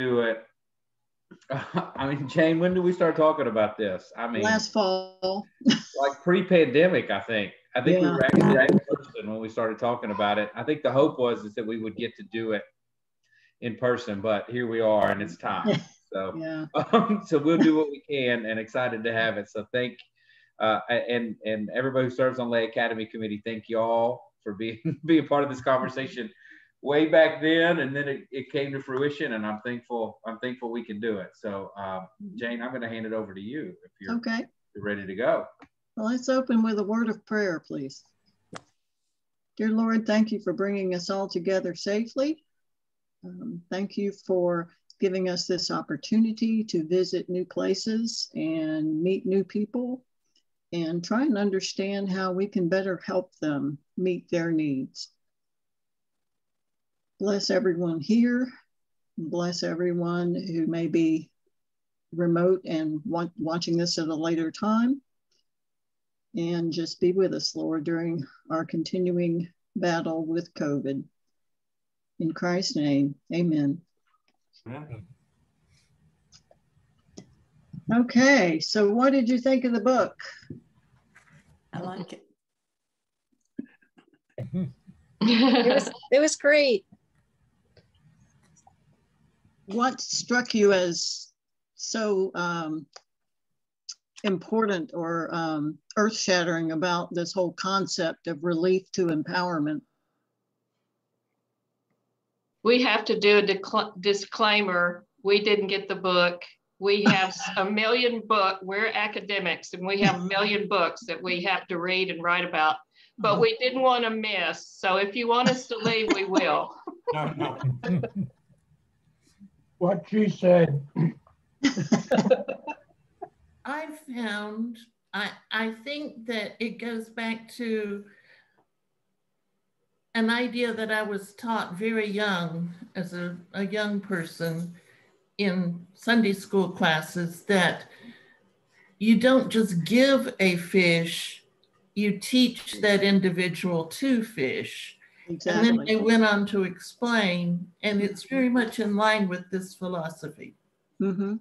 do it. I mean, Jane, when did we start talking about this? I mean, last fall. like pre-pandemic, I think. We Yeah. were actually in person when we started talking about it. I think the hope was that we would get to do it in person, but here we are, and it's time. So, Yeah. So we'll do what we can, and excited to have it. So and everybody who serves on Lay Academy Committee, thank you all for being part of this conversation way back then, and then it came to fruition, and I'm thankful we can do it. So Jane, I'm going to hand it over to you if you're okay. ready to go. Well, let's open with a word of prayer, please. Dear Lord, thank you for bringing us all together safely. Thank you for giving us this opportunity to visit new places and meet new people and try and understand how we can better help them meet their needs. Bless everyone here. Bless everyone who may be remote and watching this at a later time. And just be with us, Lord, during our continuing battle with COVID. In Christ's name, amen. Amen. Okay, so what did you think of the book? I like it. It was great. What struck you as so important or earth-shattering about this whole concept of relief to empowerment? We have to do a disclaimer. We didn't get the book. We have a million books. We're academics, and we have a million books that we have to read and write about, but we didn't want to miss. So if you want us to leave, we will. No. What she said. I found, I think that it goes back to an idea that I was taught very young as a young person in Sunday school classes, that you don't just give a fish, you teach that individual to fish. Exactly. And then they went on to explain, and it's very much in line with this philosophy. Mm-hmm.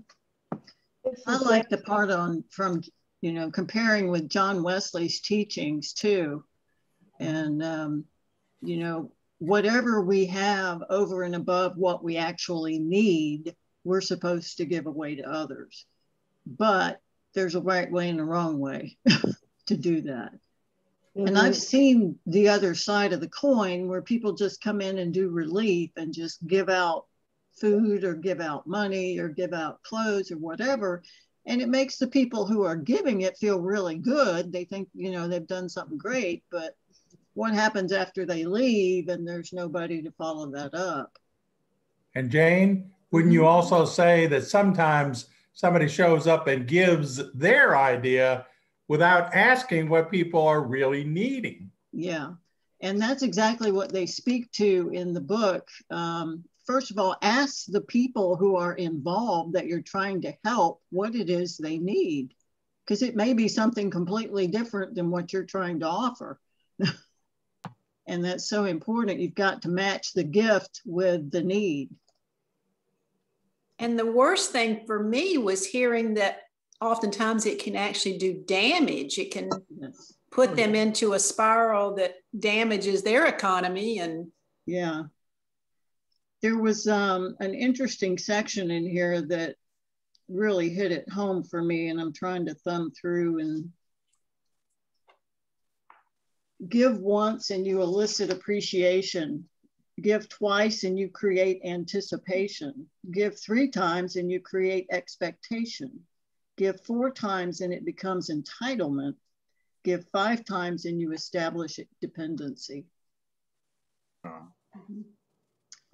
I like the part from comparing with John Wesley's teachings too. And, whatever we have over and above what we actually need, we're supposed to give away to others. But there's a right way and a wrong way to do that. Mm-hmm. And I've seen the other side of the coin where people just come in and do relief and just give out food or give out money or give out clothes or whatever. And it makes the people who are giving it feel really good. They think, they've done something great, but what happens after they leave and there's nobody to follow that up? And Jane, wouldn't you also say that sometimes somebody shows up and gives their idea without asking what people are really needing? Yeah, and that's exactly what they speak to in the book. First of all, ask the people who are involved that you're trying to help what it is they need, because it may be something completely different than what you're trying to offer. And that's so important. You've got to match the gift with the need. And the worst thing for me was hearing that oftentimes it can actually do damage. It can put them into a spiral that damages their economy. And yeah. There was an interesting section in here that really hit it home for me, and I'm trying to thumb through. And give once and you elicit appreciation. Give twice and you create anticipation. Give 3 times and you create expectation. Give 4 times and it becomes entitlement. Give 5 times and you establish dependency.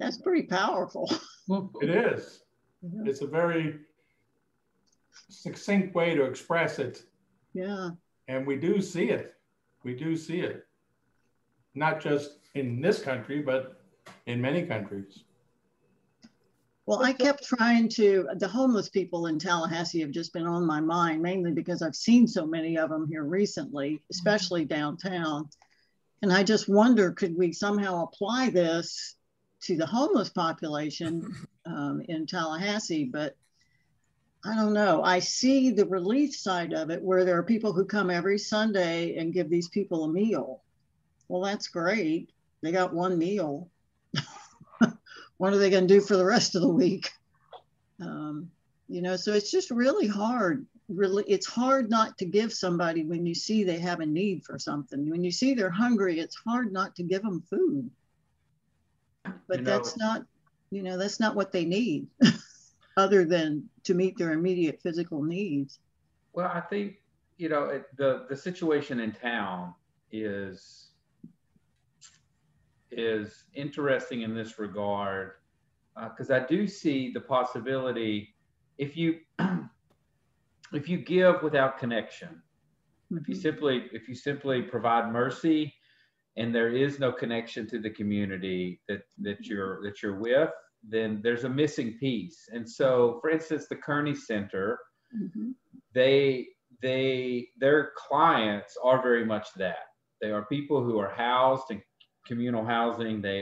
That's pretty powerful. It is. It's a very succinct way to express it. Yeah. And we do see it. We do see it. Not just in this country, but in many countries. Well, I kept trying the homeless people in Tallahassee have just been on my mind, mainly because I've seen so many of them here recently, especially downtown. And I just wonder, could we somehow apply this to the homeless population in Tallahassee, but I don't know. I see the relief side of it where there are people who come every Sunday and give these people a meal. Well, that's great. They got one meal. What are they going to do for the rest of the week? You know, so it's just really hard. Really, it's hard not to give somebody when you see they have a need for something. When you see they're hungry, it's hard not to give them food. But that's not, you know, that's not what they need other than to meet their immediate physical needs. Well, I think, you know, the situation in town is interesting in this regard, because I do see the possibility if you give without connection, if you simply provide mercy and there is no connection to the community that you're with, then there's a missing piece. And so, for instance, the Kearney Center, their clients are very much that. They are people who are housed in communal housing. They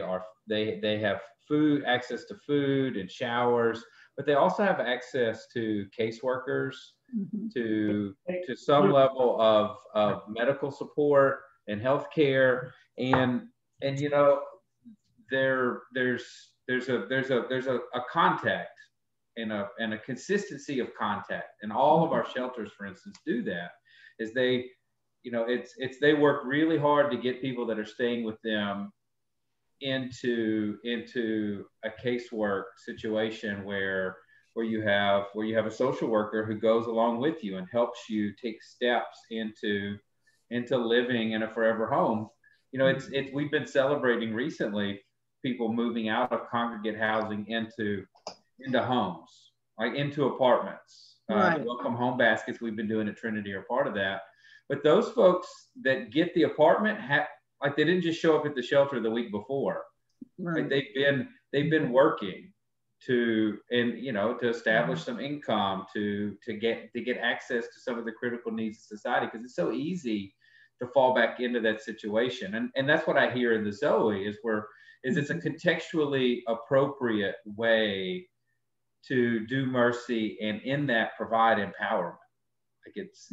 have food, access to food and showers, but they also have access to caseworkers, to some level of medical support and healthcare, and you know, there's a contact and a consistency of contact, and all of our shelters, for instance, do that. Is they, you know, they work really hard to get people that are staying with them into a casework situation where you have a social worker who goes along with you and helps you take steps into living in a forever home. You know, we've been celebrating recently people moving out of congregate housing into homes, like into apartments. Right. The welcome home baskets we've been doing at Trinity are part of that. But those folks that get the apartment like they didn't just show up at the shelter the week before. Right. Like they've been working to establish some income to get access to some of the critical needs of society, because it's so easy to fall back into that situation. And that's what I hear in the Zoe is it's a contextually appropriate way to do mercy, and in that provide empowerment. Like it's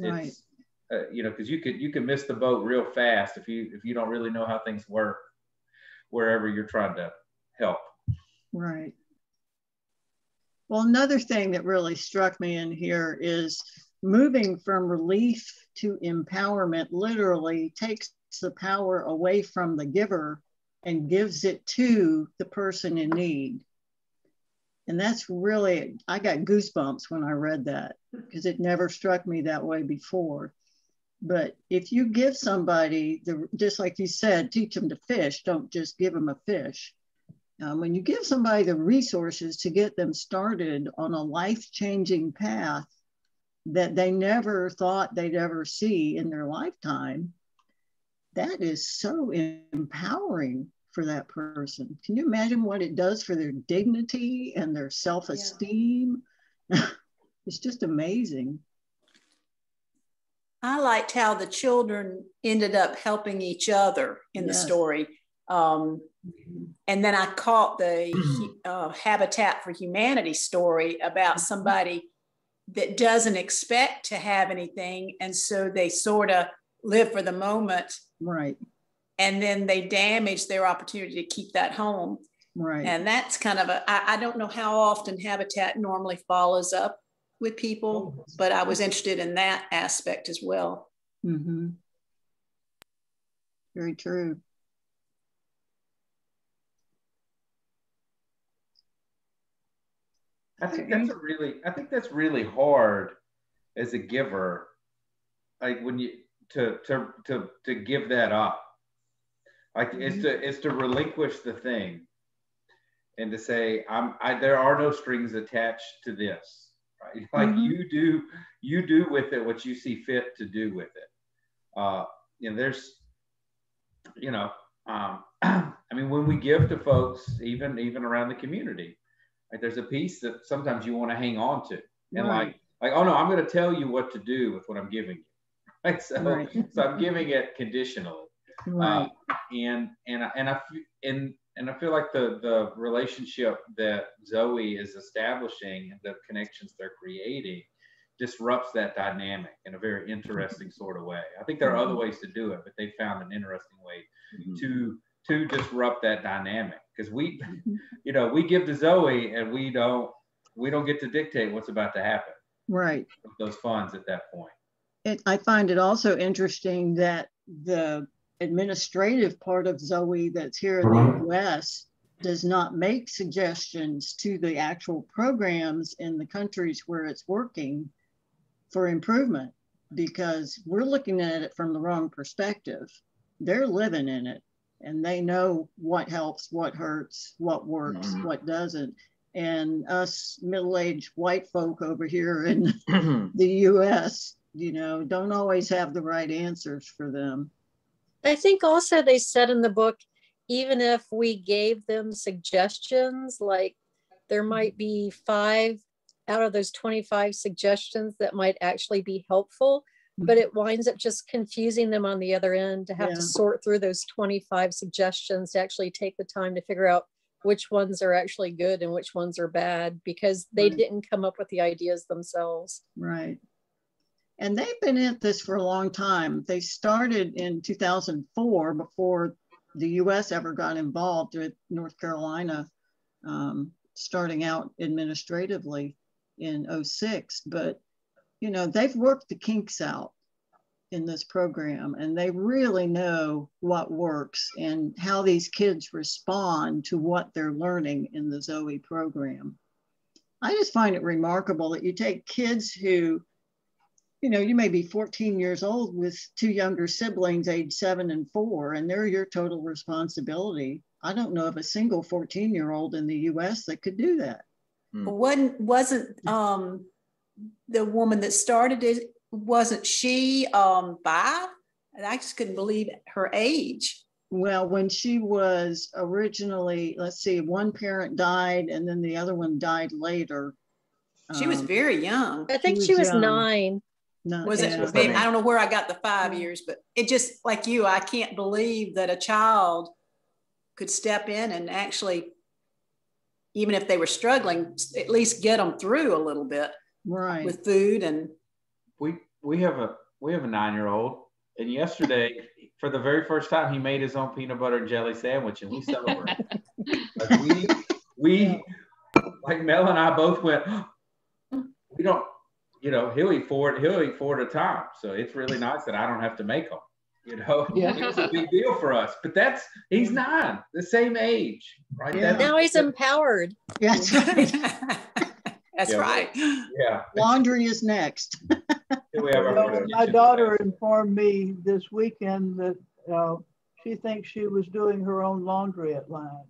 you know, because you can miss the boat real fast if you don't really know how things work wherever you're trying to help. Right. Well, another thing that really struck me in here is moving from relief to empowerment literally takes the power away from the giver and gives it to the person in need. And that's really, I got goosebumps when I read that, because it never struck me that way before. But if you give somebody, just like you said, teach them to fish, don't just give them a fish. When you give somebody the resources to get them started on a life-changing path that they never thought they'd ever see in their lifetime, that is so empowering for that person. Can you imagine what it does for their dignity and their self-esteem? Yeah. It's just amazing. I liked how the children ended up helping each other in the story. And then I caught the Habitat for Humanity story about somebody that doesn't expect to have anything. And so they sort of live for the moment. Right. And then they damage their opportunity to keep that home. Right. And that's kind of I don't know how often Habitat normally follows up with people, but I was interested in that aspect as well. Mm-hmm. Very true. I think that's really hard as a giver, like when you to give that up. Like it's to relinquish the thing and to say, there are no strings attached to this. Right? Like you do with it what you see fit to do with it. There's, I mean, when we give to folks, even around the community, like there's a piece that sometimes you want to hang on to, and like, oh no, I'm going to tell you what to do with what I'm giving you. Right? So I'm giving it conditionally. Right. And And I feel like the relationship that Zoe is establishing, the connections they're creating, disrupts that dynamic in a very interesting sort of way. I think there are other ways to do it, but they found an interesting way to disrupt that dynamic, because we give to Zoe and we don't get to dictate what's about to happen. Right. With those funds at that point. I find it also interesting that the administrative part of Zoe that's here in the US does not make suggestions to the actual programs in the countries where it's working for improvement, because we're looking at it from the wrong perspective. They're living in it and they know what helps, what hurts, what works, what doesn't. And us middle-aged white folk over here in the US, don't always have the right answers for them. I think also they said in the book, even if we gave them suggestions, like there might be 5 out of those 25 suggestions that might actually be helpful, but it winds up just confusing them on the other end to have to sort through those 25 suggestions to actually take the time to figure out which ones are actually good and which ones are bad, because they didn't come up with the ideas themselves. Right. And they've been at this for a long time. They started in 2004 before the US ever got involved with North Carolina, starting out administratively in 2006. But, they've worked the kinks out in this program, and they really know what works and how these kids respond to what they're learning in the Zoe program. I just find it remarkable that you take kids who, you may be 14 years old with 2 younger siblings, age 7 and 4, and they're your total responsibility. I don't know of a single 14-year-old in the US that could do that. Wasn't the woman that started it, wasn't she 5? And I just couldn't believe her age. Well, when she was originally, let's see, one parent died and then the other one died later. She was very young. I think she was 9. No, was it? Maybe, I don't know where I got the 5 years, but it just, like you, I can't believe that a child could step in and actually, even if they were struggling, at least get them through a little bit, right, with food. And we have a 9-year-old, and yesterday, for the very first time, he made his own peanut butter and jelly sandwich, and we celebrated. we like Mel and I both went, we don't. He'll eat 4 at a time. So it's really nice that I don't have to make them. It's a big deal for us. But he's 9, the same age, right? Yeah. Now he's empowered. Yeah, that's right. That's right. Yeah. Laundry is next. My daughter informed me this weekend that she thinks she was doing her own laundry at line.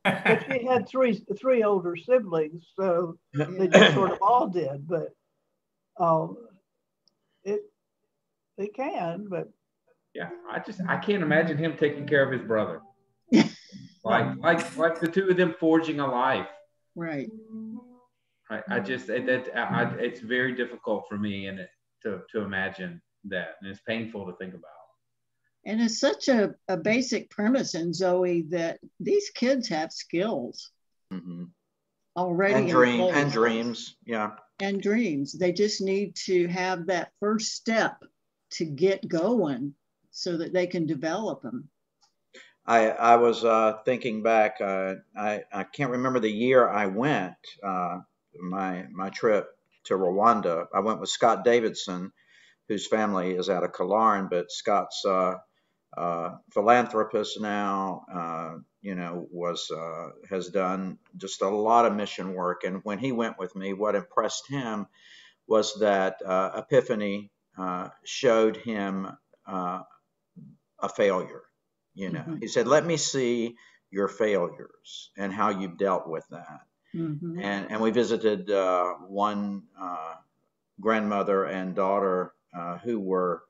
But she had three older siblings, so they just sort of all did. But they can. But yeah, I can't imagine him taking care of his brother. like the two of them forging a life. Right. It's very difficult for me to imagine that, and it's painful to think about. And it's such a basic premise in Zoe that these kids have skills already. And dreams, yeah. And dreams. They just need to have that first step to get going so that they can develop them. I was thinking back, I can't remember the year I went, my trip to Rwanda. I went with Scott Davidson, whose family is out of Killearn, but Scott's philanthropist now, has done just a lot of mission work. And when he went with me, what impressed him was that Epiphany showed him a failure. He said, let me see your failures and how you've dealt with that. And we visited one grandmother and daughter who were,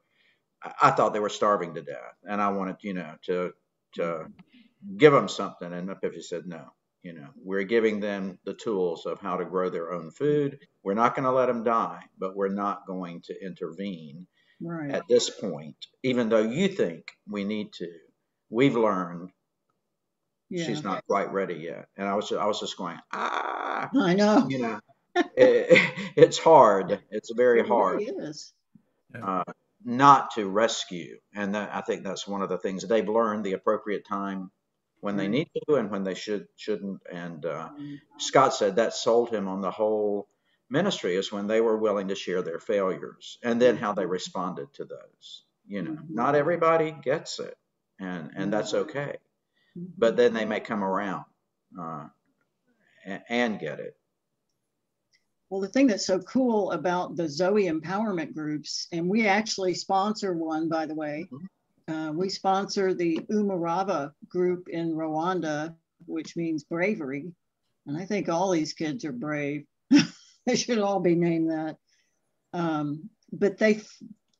I thought they were starving to death, and I wanted, to give them something. And Epiphany said, no, we're giving them the tools of how to grow their own food. We're not going to let them die, but we're not going to intervene at this point, even though you think we need to. We've learned She's not quite ready yet. And I was just going, I know. you know, it's hard. It's very hard. It really is. Not to rescue. And I think that's one of the things they've learned, the appropriate time when they need to and when they shouldn't. And Scott said that sold him on the whole ministry, is when they were willing to share their failures and then how they responded to those. You know, not everybody gets it, and that's okay. But then they may come around and get it. Well, the thing that's so cool about the Zoe empowerment groups, and we actually sponsor one, by the way, we sponsor the Umarava group in Rwanda, which means bravery. And I think all these kids are brave. They should all be named that. But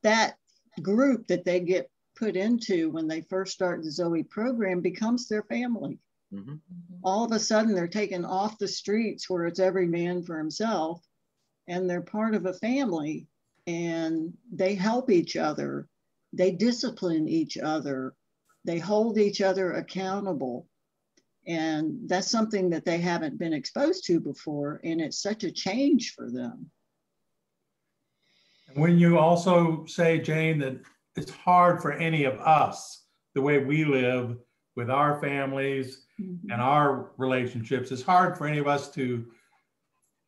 that group that they get put into when they first start the Zoe program becomes their family. All of a sudden, they're taken off the streets where it's every man for himself, and they're part of a family, and they help each other. They discipline each other. They hold each other accountable. And that's something that they haven't been exposed to before. And it's such a change for them. When you also say, Jane, that it's hard for any of us, the way we live with our families and our relationships, it's hard for any of us to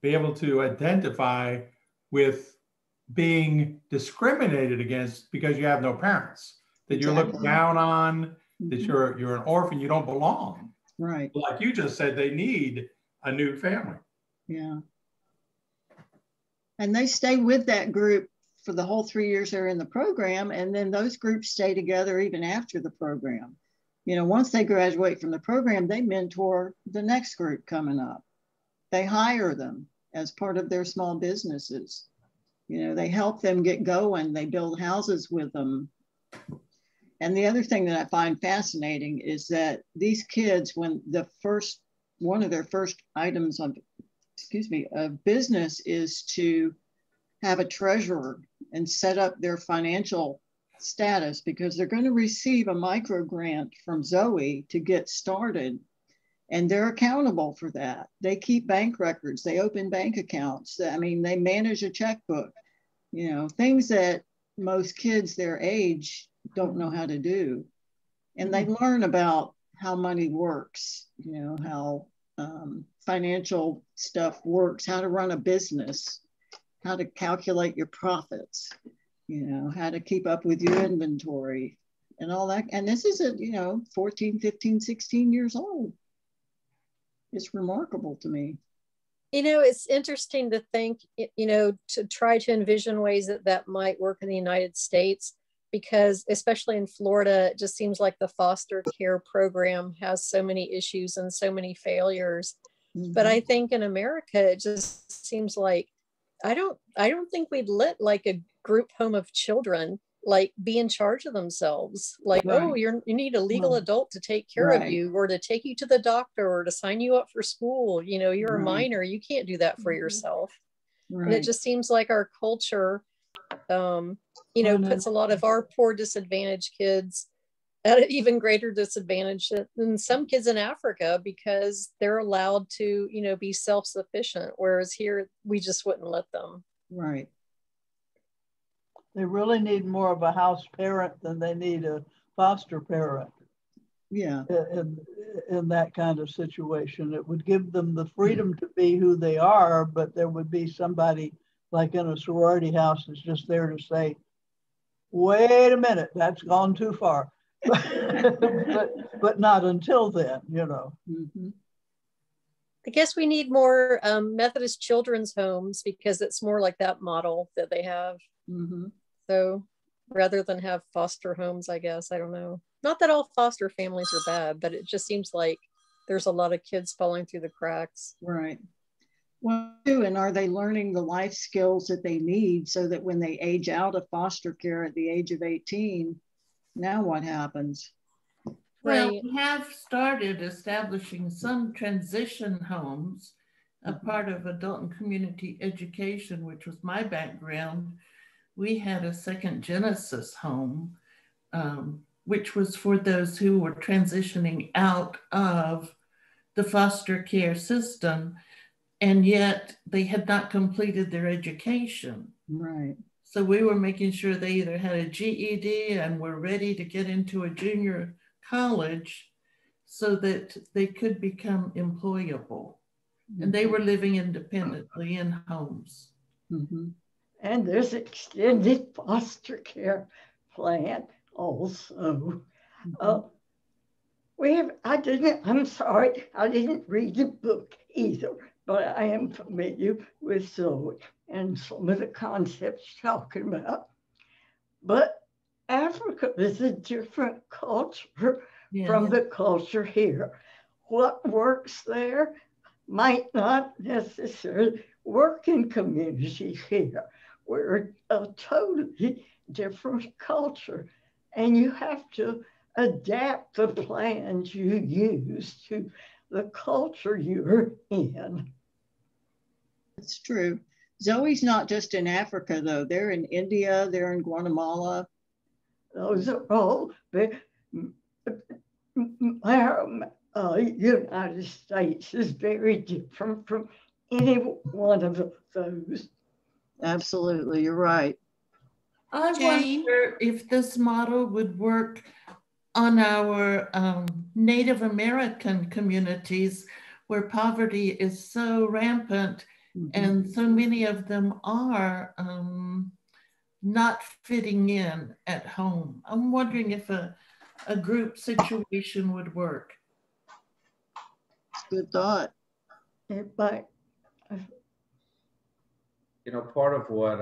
be able to identify with being discriminated against because you have no parents, that you're looked down on, that you're an orphan, you don't belong. Right. Like you just said, they need a new family. Yeah. And they stay with that group for the whole 3 years they're in the program. And then those groups stay together even after the program. You know, once they graduate from the program, they mentor the next group coming up. They hire them as part of their small businesses. You know, they help them get going. They build houses with them. And the other thing that I find fascinating is that these kids, when one of their first items of business is to have a treasurer and set up their financial status, because they're going to receive a micro grant from Zoe to get started. And they're accountable for that. They keep bank records. They open bank accounts. I mean, they manage a checkbook, you know, things that most kids their age don't know how to do. And they learn about how money works, you know, how financial stuff works, how to run a business, how to calculate your profits, you know, how to keep up with your inventory and all that. And this is at, 14, 15, 16 years old. It's remarkable to me. You know, it's interesting to think, to try to envision ways that might work in the United States, because especially in Florida, it just seems like the foster care program has so many issues and so many failures. But I think in America, it just seems like, I don't think we'd let like a group home of children like be in charge of themselves, like, oh, you need a legal adult to take care of you, or to take you to the doctor, or to sign you up for school. You know, you're a minor, you can't do that for yourself. And it just seems like our culture puts a lot of our poor disadvantaged kids at an even greater disadvantage than some kids in Africa, because they're allowed to be self-sufficient, whereas here we just wouldn't let them. Right. They really need more of a house parent than they need a foster parent. Yeah. In that kind of situation, it would give them the freedom to be who they are, but there would be somebody like in a sorority house that's just there to say, wait a minute, that's gone too far. but not until then, I guess we need more Methodist children's homes, because it's more like that model that they have. So rather than have foster homes, I guess, I don't know. Not that all foster families are bad, but it just seems like there's a lot of kids falling through the cracks. Right. Well, and are they learning the life skills that they need so that when they age out of foster care at the age of 18, now what happens? Well, we have started establishing some transition homes, a part of adult and community education, which was my background. We had a second Genesis home which was for those who were transitioning out of the foster care system, and yet they had not completed their education. Right. So we were making sure they either had a GED and were ready to get into a junior college so that they could become employable. And they were living independently in homes. Mm-hmm. And there's extended foster care plan also. I'm sorry, I didn't read the book either, but I am familiar with Zoe and some of the concepts talking about. But Africa is a different culture from the culture here. What works there might not necessarily work in communities here. We're a totally different culture, and you have to adapt the plans you use to the culture you're in. It's true. Zoe's not just in Africa, though. They're in India, they're in Guatemala. Those are all United States is very different from any one of those. Absolutely, you're right. I Jane? wonder if this model would work on our Native American communities where poverty is so rampant, and so many of them are not fitting in at home. I'm wondering if a group situation would work. Good thought. But you know, part of what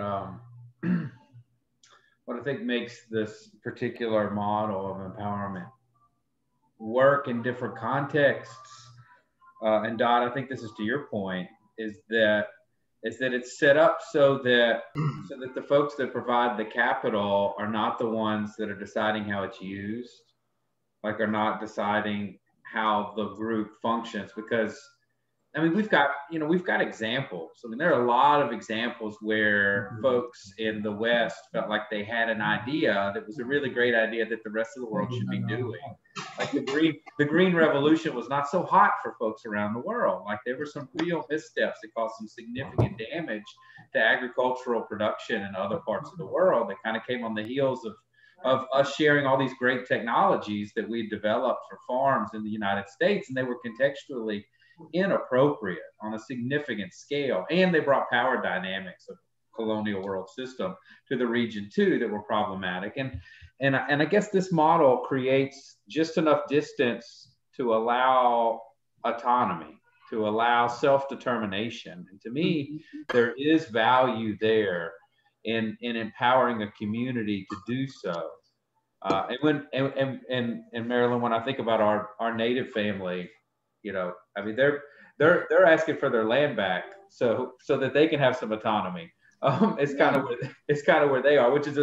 what I think makes this particular model of empowerment work in different contexts, and Dot, I think this is to your point, is that it's set up so that the folks that provide the capital are not the ones that are deciding how it's used, like are not deciding how the group functions. Because I mean, we've got examples. I mean, there are a lot of examples where folks in the West felt like they had an idea that was a really great idea that the rest of the world should be doing. Like the Green Revolution was not so hot for folks around the world. Like there were some real missteps that caused some significant damage to agricultural production in other parts of the world that kind of came on the heels of us sharing all these great technologies that we developed for farms in the United States, and they were contextually inappropriate on a significant scale, and they brought power dynamics of colonial world system to the region too that were problematic. And I guess this model creates just enough distance to allow autonomy, to allow self-determination. And to me, there is value there in empowering a community to do so. And Marilyn, when I think about our Native family, you know, I mean, they're asking for their land back so that they can have some autonomy. It's kind of where they are, which is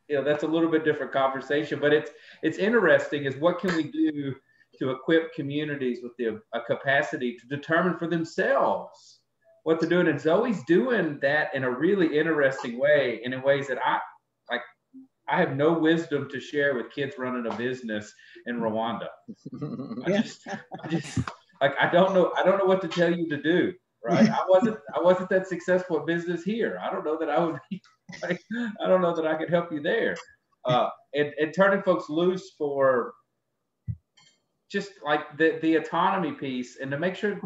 that's a little bit different conversation. But it's interesting is what can we do to equip communities with a capacity to determine for themselves what they're doing. And Zoe's doing that in a really interesting way, and in ways that I have no wisdom to share with kids running a business in Rwanda. I don't know what to tell you to do, right? I wasn't that successful at business here. I don't know that I would be I don't know that I could help you there. And turning folks loose for just like the autonomy piece, and to make sure,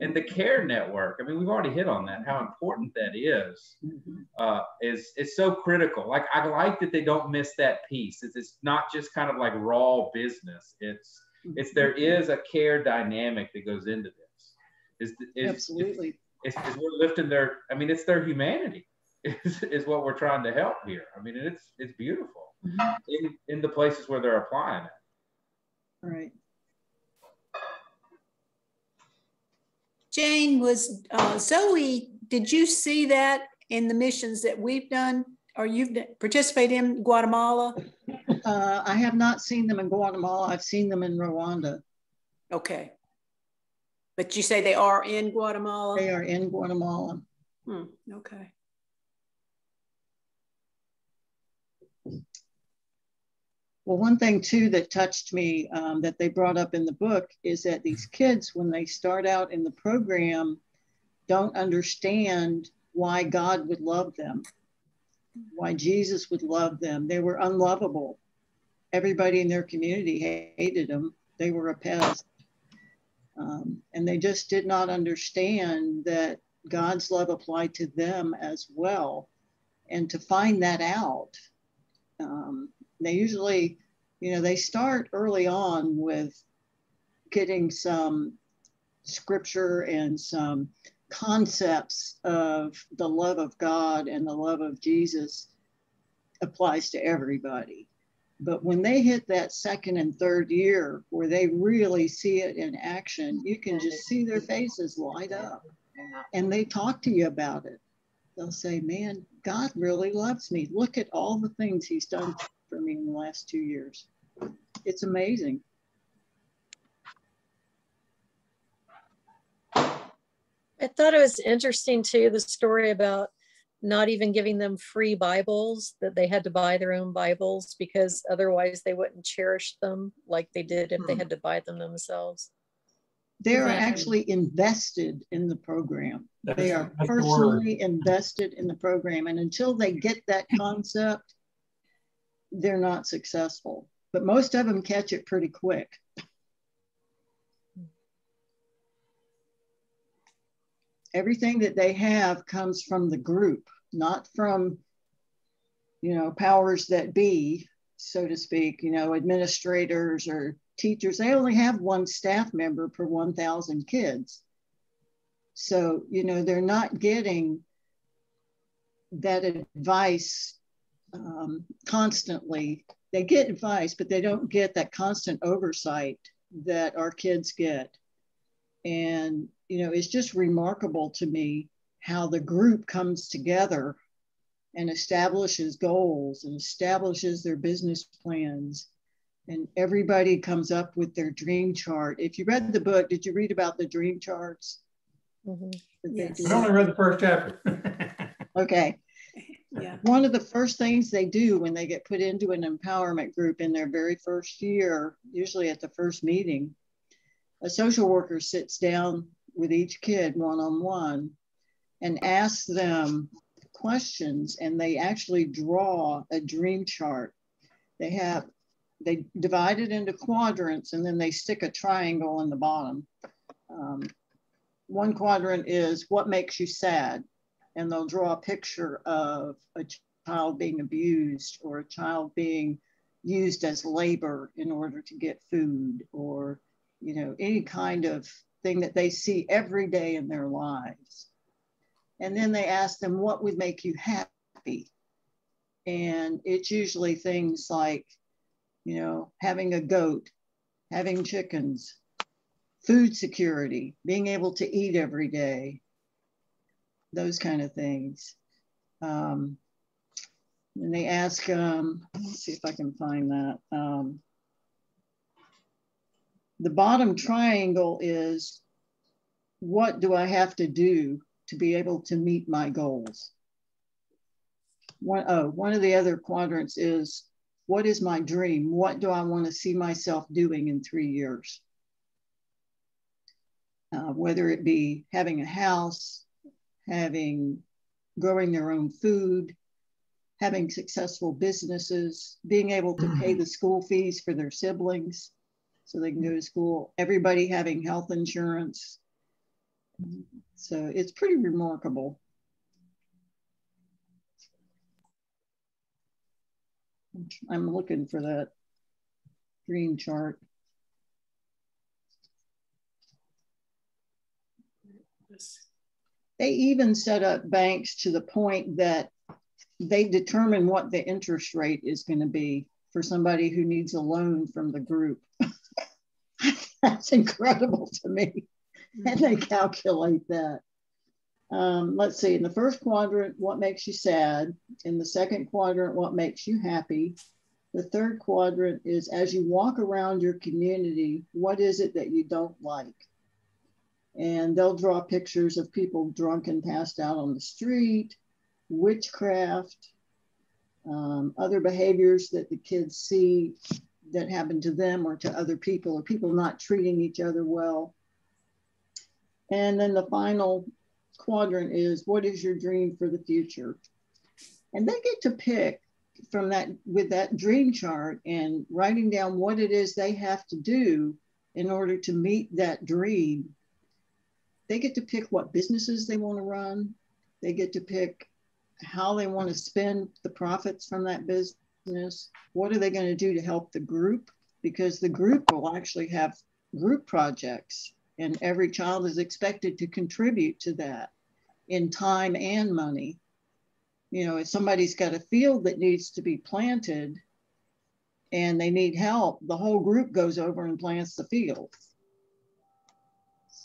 and the care network. I mean, we've already hit on that, how important that is so critical. Like, I like that they don't miss that piece. It's not just kind of like raw business. It's there is a care dynamic that goes into this. Absolutely. It's we're lifting their, I mean, it's their humanity is what we're trying to help here. I mean, it's beautiful in the places where they're applying it. Right. Jane, was Zoe, did you see that in the missions that we've done, or you've participated in Guatemala? I have not seen them in Guatemala. I've seen them in Rwanda. Okay. But you say they are in Guatemala? They are in Guatemala. Well, one thing too that touched me that they brought up in the book is that these kids, when they start out in the program, don't understand why God would love them, why Jesus would love them. They were unlovable. Everybody in their community hated them. They were a pest. And they just did not understand that God's love applied to them as well. And to find that out, they usually, they start early on with getting some scripture and some concepts of the love of God and the love of Jesus applies to everybody. But when they hit that second and third year where they really see it in action, you can just see their faces light up and they talk to you about it. They'll say, man, God really loves me. Look at all the things he's done for me in the last 2 years. It's amazing. I thought it was interesting too, the story about not even giving them free Bibles, that they had to buy their own Bibles because otherwise they wouldn't cherish them like they did if they had to buy them themselves. They're actually invested in the program. They are personally invested in the program. And until they get that concept, they're not successful. But most of them catch it pretty quick. Everything that they have comes from the group, not from, powers that be, so to speak, administrators or teachers. They only have one staff member per 1,000 kids. So, they're not getting that advice constantly. They get advice, but they don't get that constant oversight that our kids get. And, it's just remarkable to me how the group comes together and establishes goals and establishes their business plans. And everybody comes up with their dream chart. If you read the book, did you read about the dream charts? Mm-hmm. Yes. I only read the first chapter. Okay. Yeah. One of the first things they do when they get put into an empowerment group in their very first year, usually at the first meeting, a social worker sits down with each kid one-on-one and asks them questions, and they actually draw a dream chart. They divide it into quadrants, and then they stick a triangle in the bottom. One quadrant is what makes you sad, and they'll draw a picture of a child being abused or a child being used as labor in order to get food, or any kind of thing that they see every day in their lives. And then they ask them, what would make you happy? And it's usually things like, having a goat, having chickens, food security, being able to eat every day, those kind of things. And they ask, let's see if I can find that. The bottom triangle is, what do I have to do to be able to meet my goals? One of the other quadrants is, what is my dream? What do I want to see myself doing in 3 years? Whether it be having a house, growing their own food, having successful businesses, being able to pay the school fees for their siblings so they can go to school, everybody having health insurance. So it's pretty remarkable. I'm looking for that dream chart. They even set up banks to the point that they determine what the interest rate is going to be for somebody who needs a loan from the group. That's incredible to me. And they calculate that. Let's see, in the first quadrant, what makes you sad? In the second quadrant, what makes you happy? The third quadrant is, as you walk around your community, what is it that you don't like? And they'll draw pictures of people drunk and passed out on the street, witchcraft, other behaviors that the kids see that happen to them or to other people, or people not treating each other well. And then the final quadrant is, what is your dream for the future? And they get to pick from that, with that dream chart, and writing down what it is they have to do in order to meet that dream. They get to pick what businesses they want to run. They get to pick how they want to spend the profits from that business. What are they going to do to help the group? Because the group will actually have group projects, and every child is expected to contribute to that in time and money. You know, if somebody's got a field that needs to be planted and they need help, the whole group goes over and plants the field.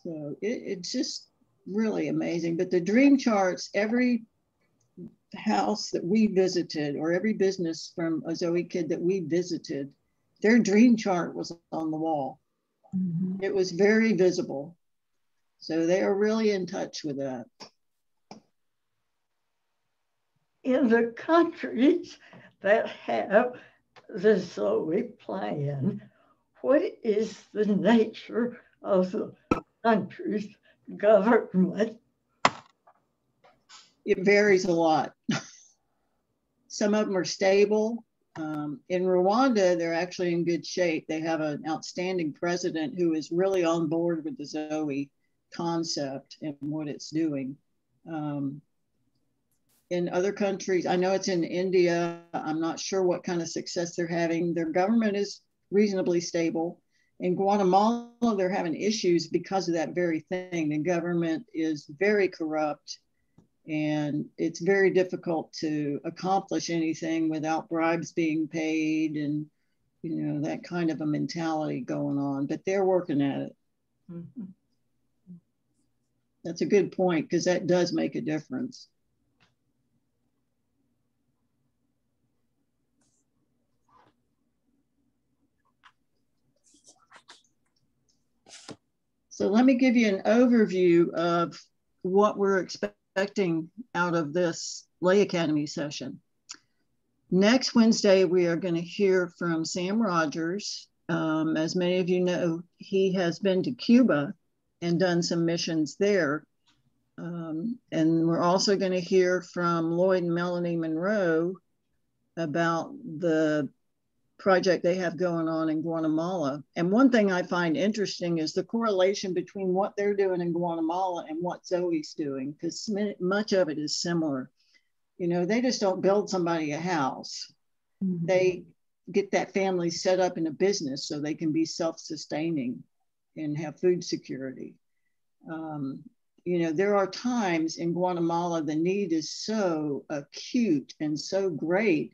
So it's just really amazing. But the dream charts, every house that we visited, or every business from a Zoe kid that we visited, their dream chart was on the wall. Mm-hmm. It was very visible. So they are really in touch with that. In the countries that have the Zoe plan, what is the nature of the country's government? It varies a lot. Some of them are stable. In Rwanda, they're actually in good shape. They have an outstanding president who is really on board with the Zoe concept and what it's doing. In other countries, I know it's in India, I'm not sure what kind of success they're having. Their government is reasonably stable. In Guatemala, they're having issues because of that very thing. The government is very corrupt, and it's very difficult to accomplish anything without bribes being paid, and you know, that kind of a mentality going on, but they're working at it. Mm-hmm. That's a good point, because that does make a difference. So let me give you an overview of what we're expecting out of this Lay Academy session. Next Wednesday, we are going to hear from Sam Rogers. As many of you know, he has been to Cuba and done some missions there. And we're also going to hear from Lloyd and Melanie Monroe about the project they have going on in Guatemala. And one thing I find interesting is the correlation between what they're doing in Guatemala and what Zoe's doing, because much of it is similar. You know, they just don't build somebody a house. Mm-hmm. They get that family set up in a business so they can be self-sustaining and have food security. You know, there are times in Guatemala the need is so acute and so great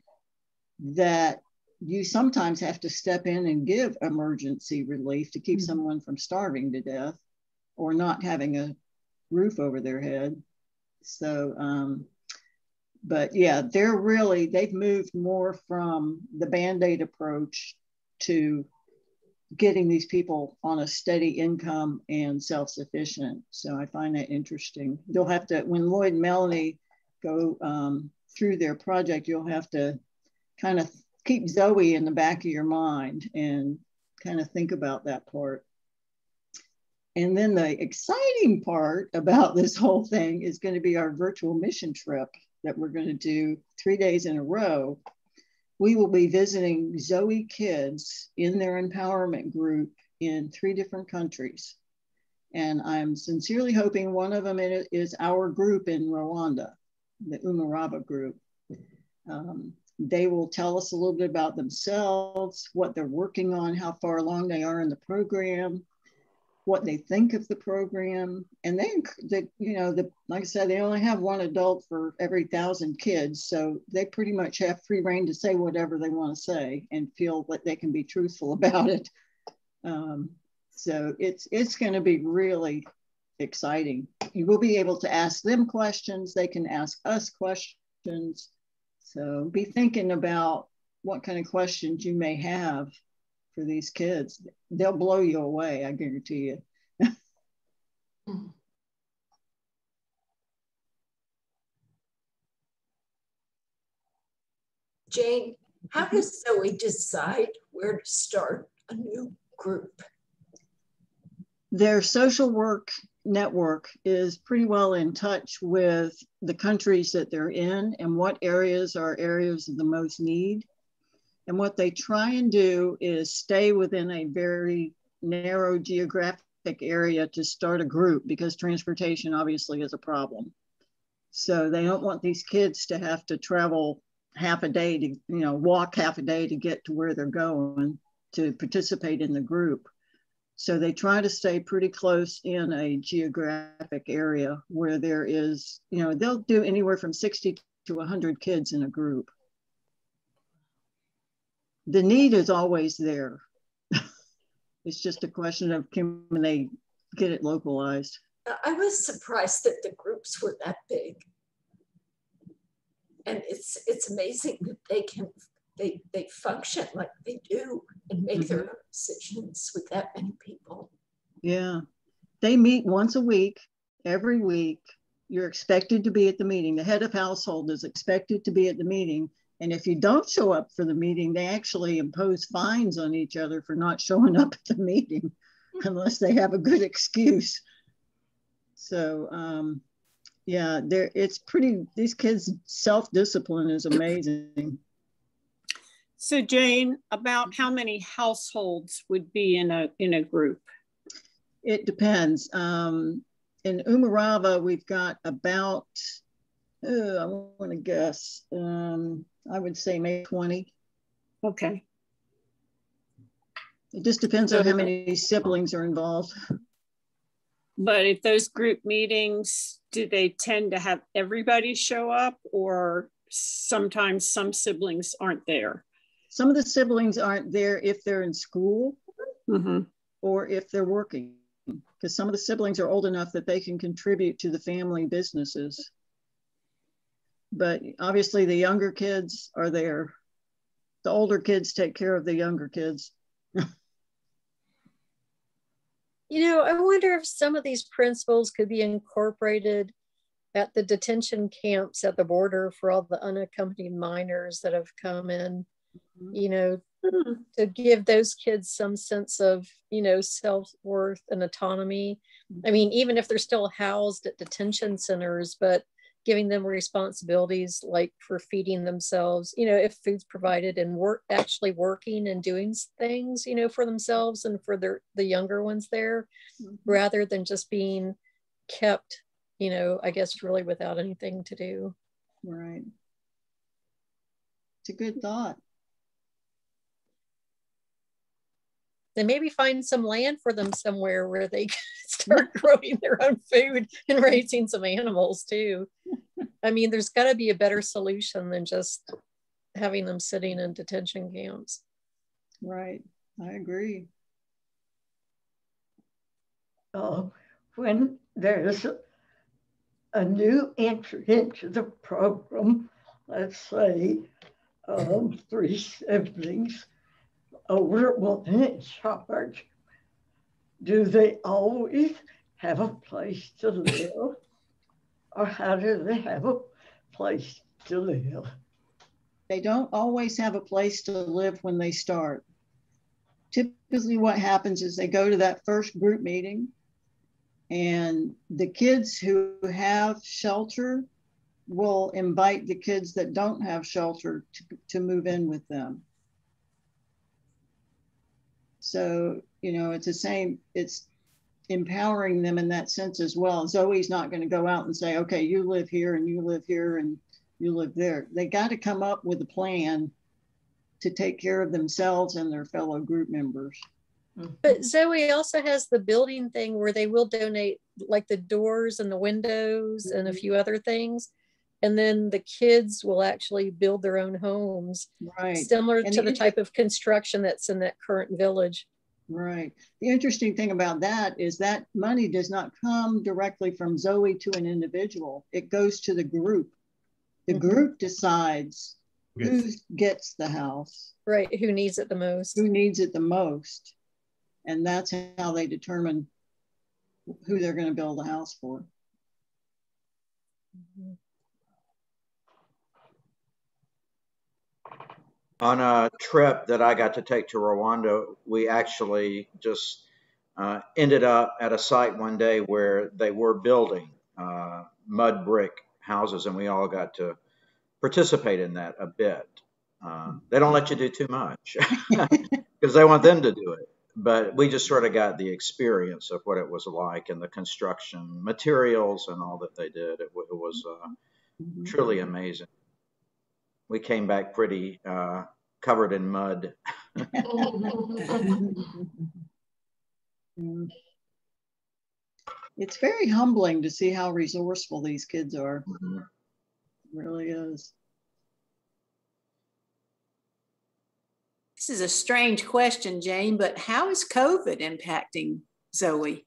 that you sometimes have to step in and give emergency relief to keep mm-hmm. someone from starving to death or not having a roof over their head. So, but yeah, they've moved more from the Band-Aid approach to getting these people on a steady income and self-sufficient. So I find that interesting. You'll have to, when Lloyd and Melanie go through their project, you'll have to kind of keep Zoe in the back of your mind and kind of think about that part. And then the exciting part about this whole thing is going to be our virtual mission trip that we're going to do 3 days in a row. We will be visiting Zoe kids in their empowerment group in 3 different countries. And I'm sincerely hoping one of them is our group in Rwanda, the Umaraba group. They will tell us a little bit about themselves, what they're working on, how far along they are in the program, what they think of the program. And like I said, they only have 1 adult for every 1,000 kids. So they pretty much have free reign to say whatever they want to say and feel that they can be truthful about it. So it's going to be really exciting. You will be able to ask them questions. They can ask us questions. So be thinking about what kind of questions you may have for these kids. They'll blow you away, I guarantee you. Jane, how does Zoe decide where to start a new group? Their social work network is pretty well in touch with the countries that they're in and what areas are areas of the most need. And what they try and do is stay within a very narrow geographic area to start a group, because transportation obviously is a problem. So they don't want these kids to have to travel half a day to, walk half a day to get to where they're going to participate in the group. So they try to stay pretty close in a geographic area where there is, they'll do anywhere from 60 to 100 kids in a group. The need is always there. It's just a question of can they get it localized. I was surprised that the groups were that big. And it's amazing that they function like they do and make their own decisions with that many people. Yeah, they meet once a week, every week. You're expected to be at the meeting. The head of household is expected to be at the meeting. And if you don't show up for the meeting, they actually impose fines on each other for not showing up at the meeting unless they have a good excuse. So, yeah, it's pretty, these kids' self-discipline is amazing. So Jane, about how many households would be in a group? It depends. In Umarava, we've got about, I want to guess, I would say maybe 20. Okay. It just depends on how many siblings are involved. But if those group meetings, do they tend to have everybody show up, or sometimes some siblings aren't there? Some of the siblings aren't there if they're in school or if they're working, because some of the siblings are old enough that they can contribute to the family businesses. But obviously the younger kids are there. The older kids take care of the younger kids. I wonder if some of these principles could be incorporated at the detention camps at the border for all the unaccompanied minors that have come in, to give those kids some sense of, self-worth and autonomy. I mean, even if they're still housed at detention centers, but giving them responsibilities like for feeding themselves, if food's provided, and actually working and doing things, for themselves and for the younger ones there, rather than just being kept, I guess really without anything to do. Right. It's a good thought. Then maybe find some land for them somewhere where they can start growing their own food and raising some animals too. I mean, there's got to be a better solution than just having them sitting in detention camps. Right, I agree. When there's a new entry into the program, let's say 3 siblings, older woman in charge, do they always have a place to live? Or how do they have a place to live? They don't always have a place to live when they start. Typically what happens is they go to that first group meeting, and the kids who have shelter will invite the kids that don't have shelter to move in with them. So, it's the same, it's empowering them in that sense as well. Zoe's not going to go out and say, okay, you live here and you live here and you live there. They got to come up with a plan to take care of themselves and their fellow group members. But Zoe also has the building thing where they will donate like the doors and the windows and a few other things. And then the kids will actually build their own homes, right? Similar to the type of construction that's in that current village. Right. The interesting thing about that is that money does not come directly from Zoe to an individual. It goes to the group. The group decides who gets the house. Right. Who needs it the most. Who needs it the most. And that's how they determine who they're going to build a house for. On a trip that I got to take to Rwanda, we actually just ended up at a site one day where they were building mud brick houses, and we all got to participate in that a bit. They don't let you do too much because they want them to do it. But we just sort of got the experience of what it was like and the construction materials and all that they did. It was truly amazing. We came back pretty covered in mud. It's very humbling to see how resourceful these kids are. Mm-hmm. It really is. This is a strange question, Jane, but how is COVID impacting Zoe?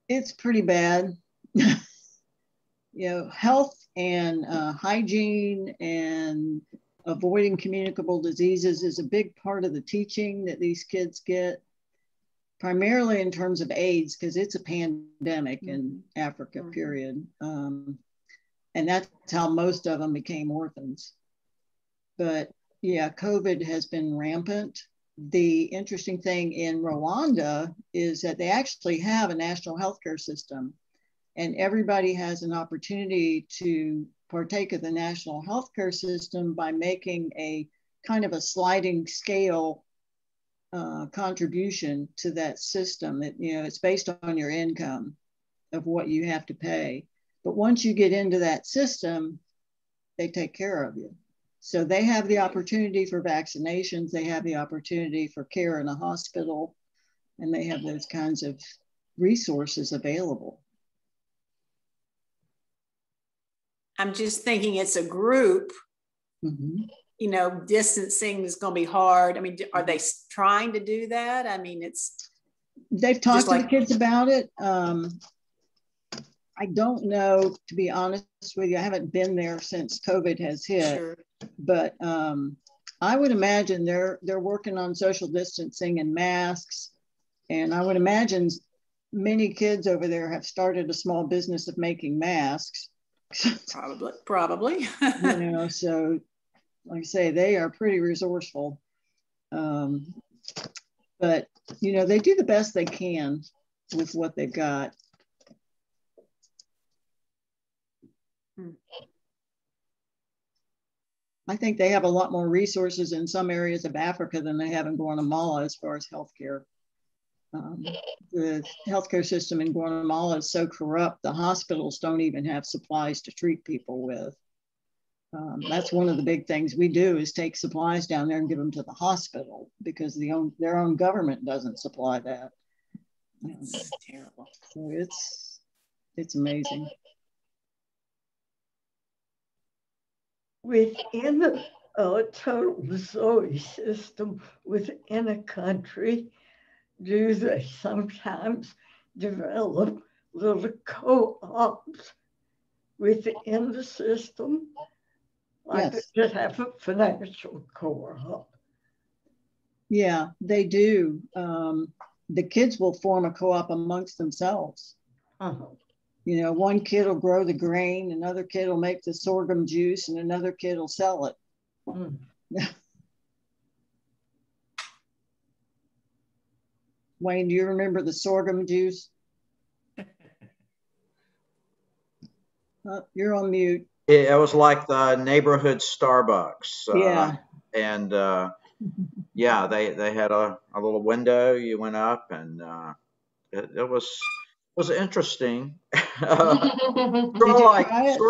It's pretty bad. You know, health and hygiene and avoiding communicable diseases is a big part of the teaching that these kids get, primarily in terms of AIDS, because it's a pandemic in Africa, period. And that's how most of them became orphans. But yeah, COVID has been rampant. The interesting thing in Rwanda is that they actually have a national healthcare system, and everybody has an opportunity to partake of the national healthcare system by making a kind of a sliding scale contribution to that system. It's based on your income of what you have to pay. But once you get into that system, they take care of you. So they have the opportunity for vaccinations, they have the opportunity for care in a hospital, and they have those kinds of resources available. I'm just thinking it's a group. Mm-hmm. You know, distancing is going to be hard. I mean, are they trying to do that? I mean, they've talked to the kids about it. I don't know, to be honest with you. I haven't been there since COVID has hit. Sure. But I would imagine they're working on social distancing and masks. And I would imagine many kids over there have started a small business of making masks. Probably. So like I say, they are pretty resourceful. But, they do the best they can with what they've got. I think they have a lot more resources in some areas of Africa than they have in Guatemala as far as healthcare. The healthcare system in Guatemala is so corrupt, the hospitals don't even have supplies to treat people with. That's one of the big things we do is take supplies down there and give them to the hospital because their own government doesn't supply that. It's terrible. So it's amazing. Within a total Zoe system within a country, do they sometimes develop little co-ops within the system? Like Yes. they just have a financial co-op. Yeah, they do. The kids will form a co-op amongst themselves. Uh-huh. One kid will grow the grain, another kid will make the sorghum juice, and another kid will sell it. Mm. Wayne, do you remember the sorghum juice? You're on mute. It was like the neighborhood Starbucks. Yeah. And yeah, they had a little window. You went up, and it was interesting. Sort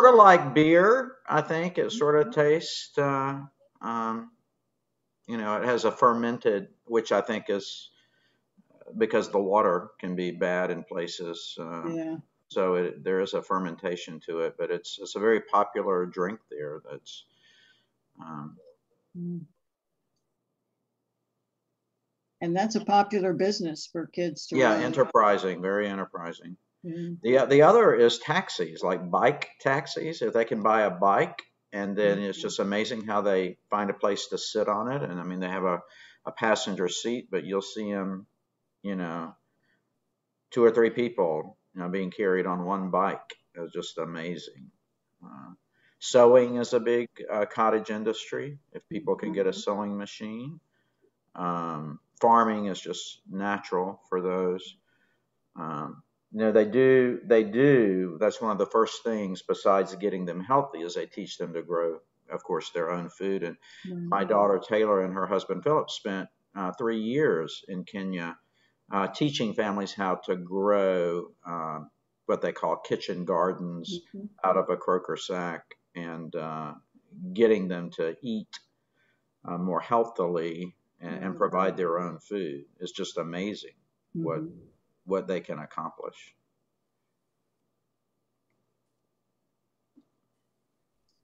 of like beer. I think it sort of tastes. It has a fermented, which I think is because the water can be bad in places. Yeah. So there is a fermentation to it, but it's a very popular drink there. That's and that's a popular business for kids to run. Enterprising, very enterprising. Mm-hmm. The other is taxis, like bike taxis. If they can buy a bike, and then it's just amazing how they find a place to sit on it. And I mean, they have a passenger seat, but you'll see them, 2 or 3 people, being carried on one bike. It was just amazing. Sewing is a big cottage industry, if people can get a sewing machine. Farming is just natural for those. You know, they do, that's one of the first things besides getting them healthy is they teach them to grow, of course, their own food. And my daughter Taylor and her husband Philip spent 3 years in Kenya teaching families how to grow what they call kitchen gardens out of a croaker sack, and getting them to eat more healthily and provide their own food. It's just amazing what they can accomplish.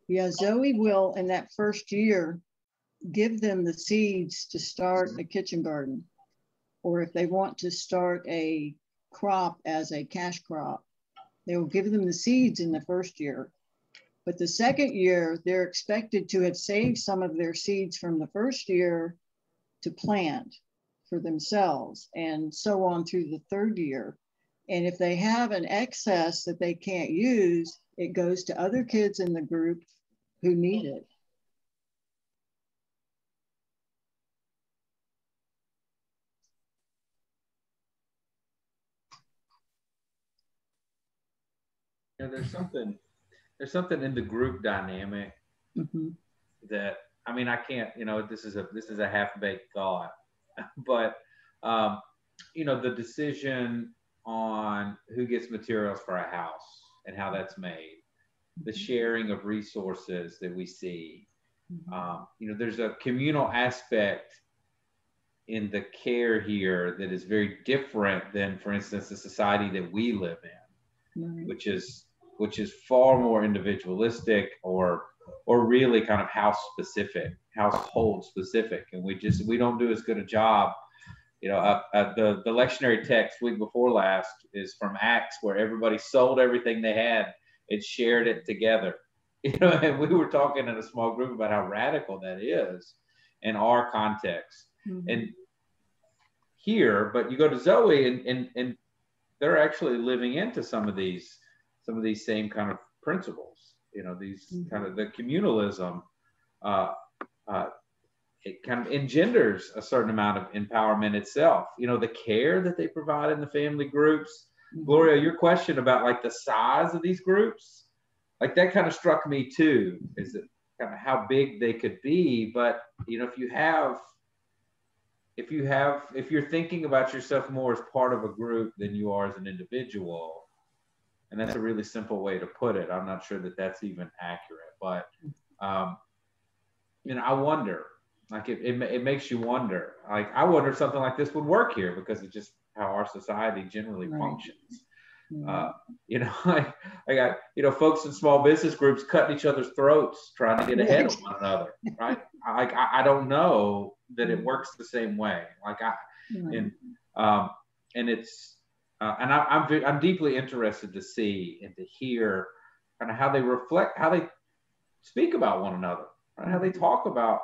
Yeah, Zoe will, in that first year, give them the seeds to start a kitchen garden. Or if they want to start a crop as a cash crop, they will give them the seeds in the first year. But the second year, they're expected to have saved some of their seeds from the first year to plant for themselves, and so on through the third year. And if they have an excess that they can't use, it goes to other kids in the group who need it. You know, there's something in the group dynamic that, I mean, I can't, you know, this is a half-baked thought, but you know, the decision on who gets materials for a house and how that's made, the sharing of resources that we see, you know, there's a communal aspect in the care here that is very different than, for instance, the society that we live in, which is far more individualistic or really kind of household specific, and we don't do as good a job. You know, the lectionary text week before last is from Acts, where everybody sold everything they had and shared it together. You know, and we were talking in a small group about how radical that is in our context. And here, but you go to Zoe and they're actually living into some of these same kind of principles. You know, these kind of the communalism. It kind of engenders a certain amount of empowerment itself. You know, the care that they provide in the family groups. Gloria, your question about like the size of these groups, like that kind of struck me too, is it kind of how big they could be. But, you know, if you're thinking about yourself more as part of a group than you are as an individual, and that's a really simple way to put it. I'm not sure that that's even accurate, but, you know, I wonder, like it makes you wonder. Like I wonder if something like this would work here because it's just how our society generally functions. You know, I got, you know, folks in small business groups cutting each other's throats trying to get ahead of one another, right? I don't know that it works the same way. Like and it's and I'm deeply interested to see and to hear kind of how they reflect, how they speak about one another, right? How they talk about.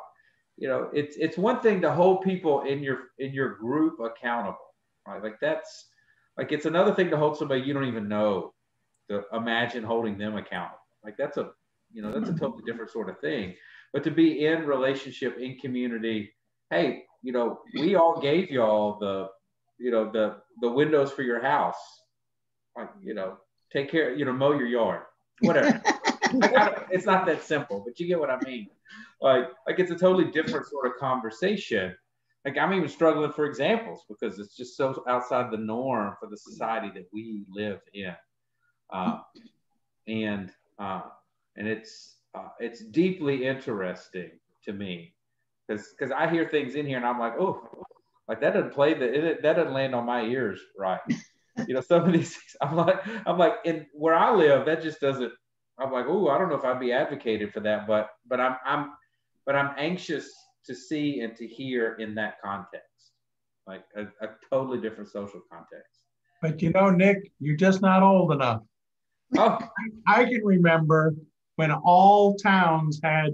You know, it's one thing to hold people in your group accountable, right? Like that's like, it's another thing to hold somebody you don't even know, to imagine holding them accountable. Like that's a totally different sort of thing. But to be in relationship, in community, hey, you know, we all gave y'all the windows for your house, like, you know, take care, you know, mow your yard, whatever. It's not that simple, but you get what I mean. Like it's a totally different sort of conversation. Like I'm even struggling for examples because it's just so outside the norm for the society that we live in, and it's deeply interesting to me because I hear things in here and I'm like, oh, like that doesn't land on my ears, right? You know, some of these things, I'm like, in where I live, that just doesn't. I'm like, oh, I don't know if I'd be advocated for that, but I'm anxious to see and to hear in that context, like a totally different social context. But you know, Nick, you're just not old enough. Oh, I can remember when all towns had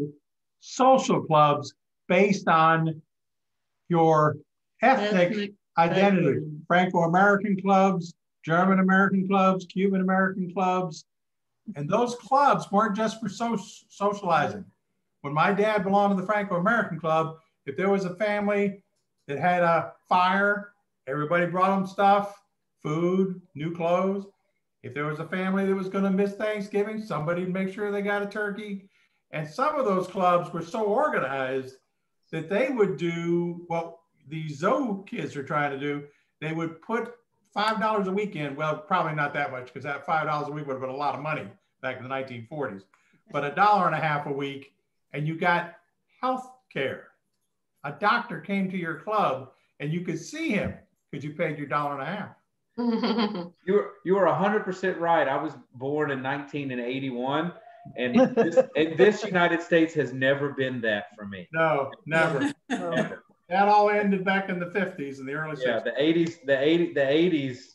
social clubs based on your ethnic identity. Franco-American clubs, German-American clubs, Cuban-American clubs. And those clubs weren't just for socializing. When my dad belonged to the Franco-American Club, if there was a family that had a fire, everybody brought them stuff, food, new clothes. If there was a family that was going to miss Thanksgiving, somebody would make sure they got a turkey. And some of those clubs were so organized that they would do what these Zoe kids are trying to do. They would put $5 a week in. Well, probably not that much, because that $5 a week would have been a lot of money back in the 1940s. But $1.50 a week, and you got health care. A doctor came to your club, and you could see him because you paid your $1.50. You were 100% right. I was born in 1981, and this United States has never been that for me. No, never. Never. That all ended back in the 50s and the early 60s. Yeah, the 80s.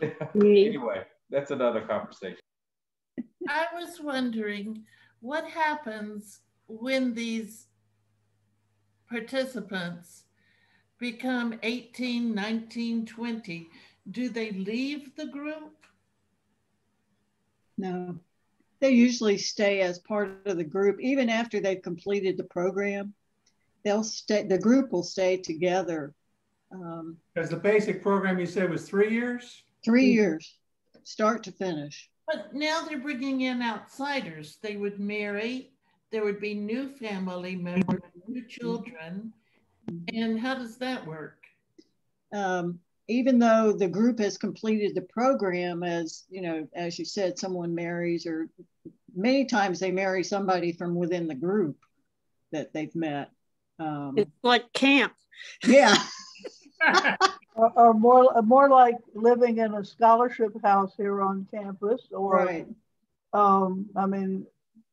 Yeah. Anyway, that's another conversation. I was wondering what happens when these participants become 18, 19, 20. Do they leave the group? No, they usually stay as part of the group. Even after they've completed the program, they'll stay, the group will stay together. Because the basic program you said was 3 years? 3 years, start to finish. But now they're bringing in outsiders. They would marry, there would be new family members, new children. And how does that work? Even though the group has completed the program, as you know, as you said, someone marries, or many times they marry somebody from within the group that they've met. It's like camp. Yeah. or more like living in a scholarship house here on campus, or right. I mean,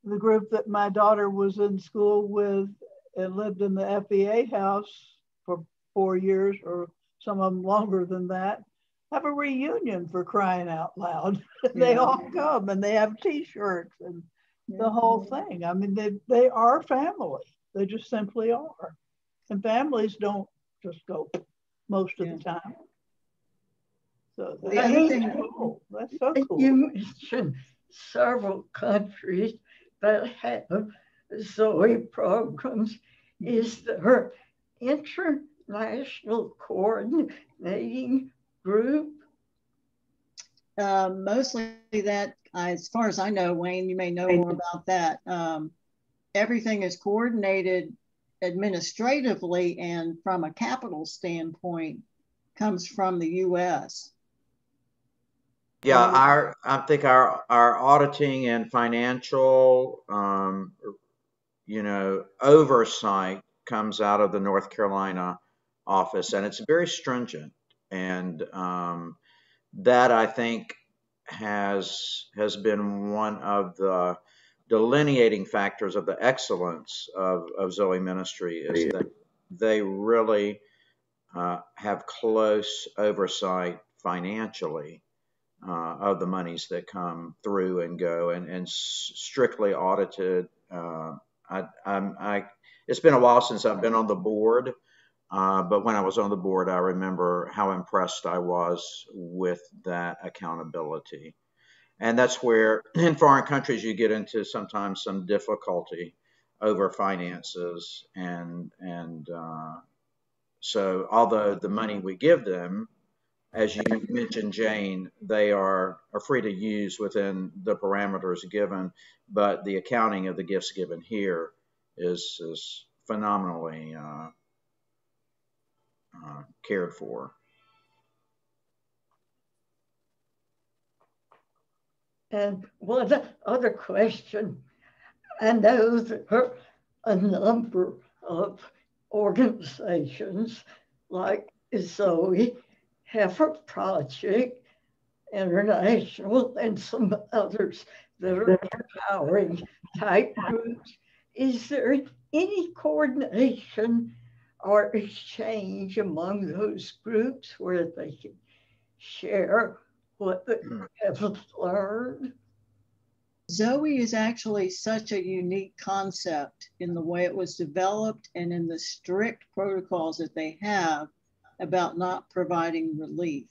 the group that my daughter was in school with and lived in the FEA house for 4 years, or some of them longer than that, have a reunion, for crying out loud. They all come and they have T-shirts and the whole thing. I mean, they are family. They just simply are. And families don't just go most of the time. So that's cool. That's so cool. You mentioned several countries that have Zoe programs. Is there international coordinating group? Mostly that, as far as I know, Wayne, you may know more about that. Everything is coordinated administratively, and from a capital standpoint comes from the U.S. Yeah, I think our auditing and financial, oversight comes out of the North Carolina office, and it's very stringent. And that, I think, has been one of the delineating factors of the excellence of Zoe Ministry, is that they really have close oversight financially of the monies that come through and go, and strictly audited. It's been a while since I've been on the board, but when I was on the board, I remember how impressed I was with that accountability. And that's where in foreign countries you get into sometimes some difficulty over finances. And so although the money we give them, as you mentioned, Jane, they are free to use within the parameters given, but the accounting of the gifts given here is phenomenally cared for. And one other question, I know there are a number of organizations like Zoe, Heifer Project, International, and some others that are empowering type groups. Is there any coordination or exchange among those groups where they can share what they have learned? Zoe is actually such a unique concept in the way it was developed and in the strict protocols that they have about not providing relief.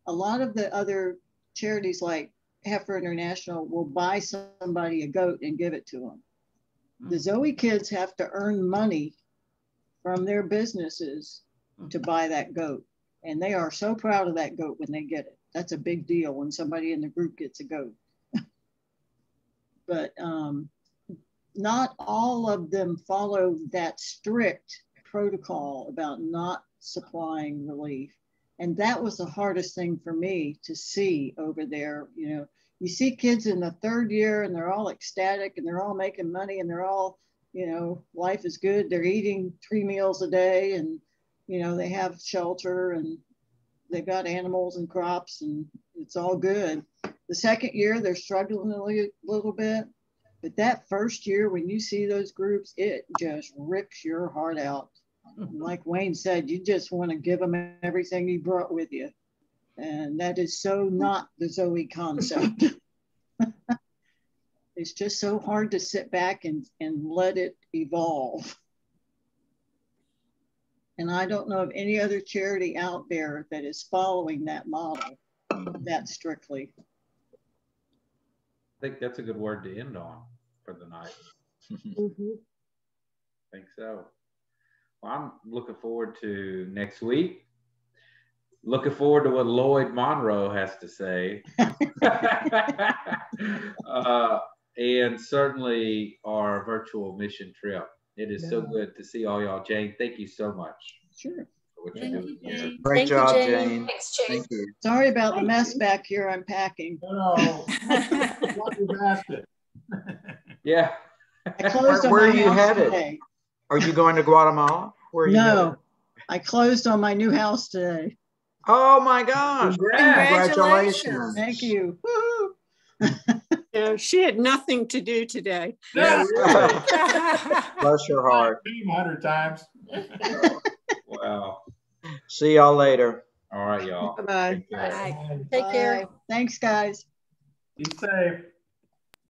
A lot of the other charities like Heifer International will buy somebody a goat and give it to them. The Zoe kids have to earn money from their businesses to buy that goat. And they are so proud of that goat when they get it. That's a big deal when somebody in the group gets a goat. But not all of them follow that strict protocol about not supplying relief. And that was the hardest thing for me to see over there. You know, you see kids in the third year and they're all ecstatic and they're all making money and they're all, you know, life is good. They're eating 3 meals a day and, you know, they have shelter and they've got animals and crops and it's all good. The second year, they're struggling a little bit. But that first year, when you see those groups, it just rips your heart out. Like Wayne said, you just want to give them everything you brought with you. And that is so not the Zoe concept. It's just so hard to sit back and let it evolve. And I don't know of any other charity out there that is following that model that strictly. I think that's a good word to end on for the night. Mhm. I think so. Well, I'm looking forward to next week. Looking forward to what Lloyd Monroe has to say. And certainly our virtual mission trip. It is so good to see all y'all. Jane, thank you so much. Sure. For what you're doing here. Great job, Jane. Thanks, Jane. Thank you. Sorry about the mess back here unpacking. No, you've asked it. Yeah. I closed on Where my are you house headed? today. Are you going to Guatemala? Where are you headed? No, I closed on my new house today. Oh my gosh. Congratulations. Thank you. Woo-hoo. Yeah, she had nothing to do today. Yeah, really. Bless your heart. 100 times. Wow. See y'all later. All right, y'all. Bye-bye. Take care. Bye. Take care. Bye. Thanks, guys. Be safe.